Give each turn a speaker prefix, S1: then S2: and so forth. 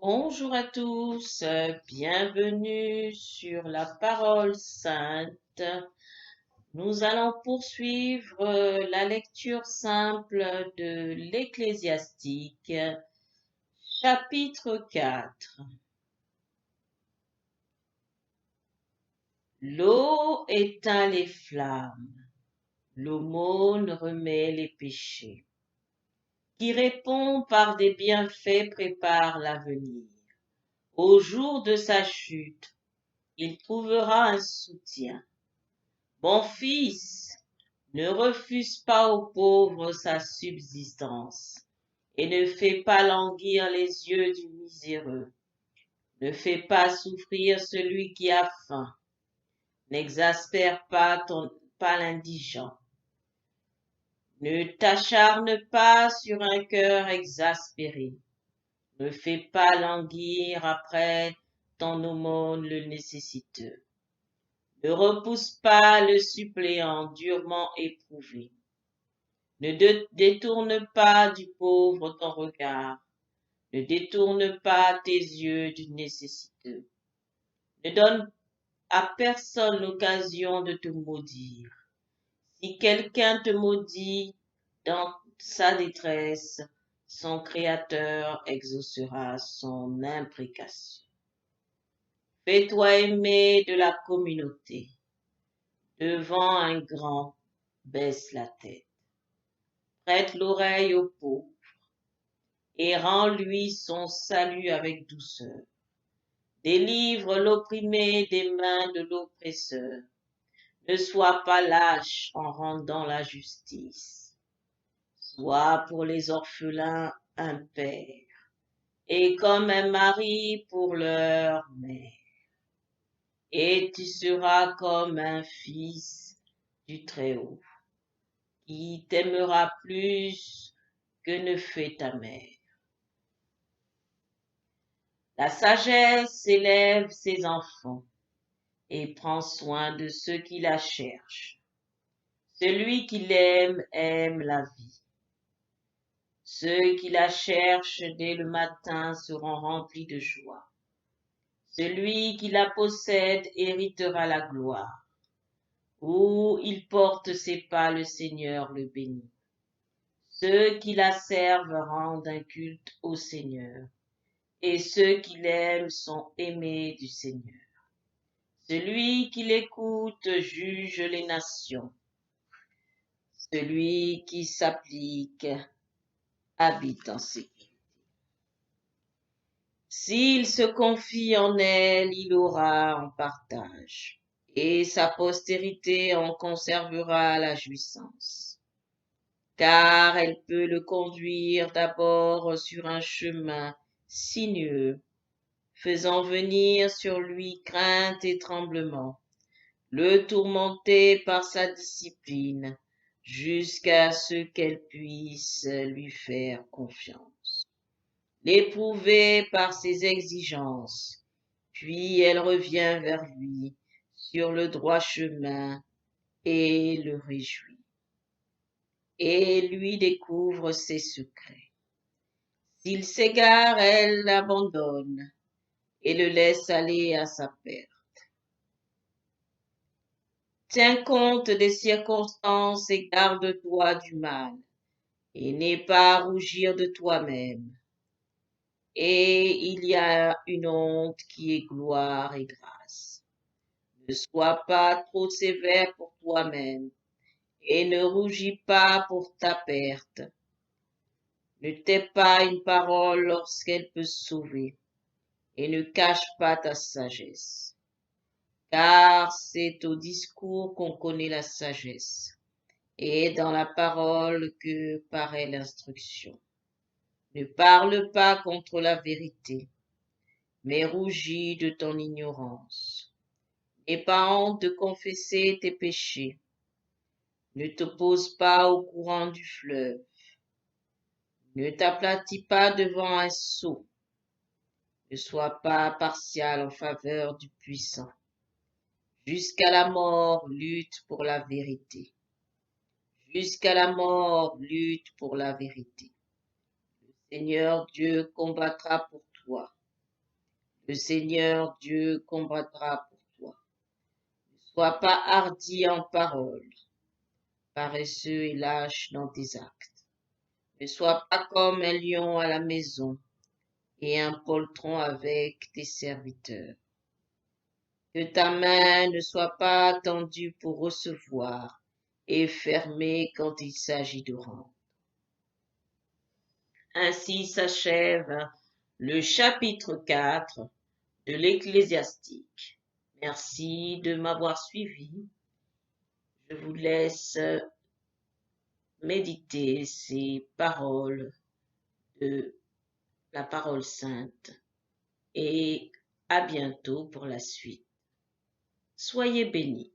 S1: Bonjour à tous, bienvenue sur la parole sainte. Nous allons poursuivre la lecture simple de l'Ecclésiastique, chapitre 4. L'eau éteint les flammes, l'aumône remet les péchés. Qui répond par des bienfaits prépare l'avenir. Au jour de sa chute, il trouvera un soutien. Mon fils, ne refuse pas aux pauvres sa subsistance, et ne fais pas languir les yeux du miséreux. Ne fais pas souffrir celui qui a faim. N'exaspère pas l'indigent. Ne t'acharne pas sur un cœur exaspéré. Ne fais pas languir après ton aumône le nécessiteux. Ne repousse pas le suppléant durement éprouvé. Ne détourne pas du pauvre ton regard. Ne détourne pas tes yeux du nécessiteux. Ne donne à personne l'occasion de te maudire. Si quelqu'un te maudit dans sa détresse, son Créateur exaucera son imprécation. Fais-toi aimer de la communauté. Devant un grand, baisse la tête. Prête l'oreille au pauvre et rends-lui son salut avec douceur. Délivre l'opprimé des mains de l'oppresseur. Ne sois pas lâche en rendant la justice. Sois pour les orphelins un père, et comme un mari pour leur mère. Et tu seras comme un fils du Très-Haut, qui t'aimera plus que ne fait ta mère. La sagesse élève ses enfants et prend soin de ceux qui la cherchent. Celui qui l'aime aime la vie. Ceux qui la cherchent dès le matin seront remplis de joie. Celui qui la possède héritera la gloire. Où il porte ses pas, le Seigneur le bénit. Ceux qui la servent rendent un culte au Seigneur, et ceux qui l'aiment sont aimés du Seigneur. Celui qui l'écoute juge les nations. Celui qui s'applique habite en sécurité. S'il se confie en elle, il aura en partage, et sa postérité en conservera la jouissance. Car elle peut le conduire d'abord sur un chemin sinueux, faisant venir sur lui crainte et tremblement, le tourmenter par sa discipline, jusqu'à ce qu'elle puisse lui faire confiance. L'éprouver par ses exigences, puis elle revient vers lui sur le droit chemin et le réjouit, et lui découvre ses secrets. S'il s'égare, elle l'abandonne et le laisse aller à sa perte. Tiens compte des circonstances et garde-toi du mal, et n'aie pas à rougir de toi-même. Et il y a une honte qui est gloire et grâce. Ne sois pas trop sévère pour toi-même, et ne rougis pas pour ta perte. Ne tais pas une parole lorsqu'elle peut sauver, et ne cache pas ta sagesse. Car c'est au discours qu'on connaît la sagesse, et dans la parole que paraît l'instruction. Ne parle pas contre la vérité, mais rougis de ton ignorance. N'aie pas honte de confesser tes péchés. Ne t'oppose pas au courant du fleuve. Ne t'aplatis pas devant un sot. Ne sois pas partial en faveur du puissant. Jusqu'à la mort, lutte pour la vérité. Jusqu'à la mort, lutte pour la vérité. Le Seigneur Dieu combattra pour toi. Le Seigneur Dieu combattra pour toi. Ne sois pas hardi en parole, paresseux et lâche dans tes actes. Ne sois pas comme un lion à la maison et un poltron avec tes serviteurs. Que ta main ne soit pas tendue pour recevoir et fermée quand il s'agit de rendre. Ainsi s'achève le chapitre 4 de l'Ecclésiastique. Merci de m'avoir suivi. Je vous laisse méditer ces paroles de la parole sainte et à bientôt pour la suite. Soyez bénis.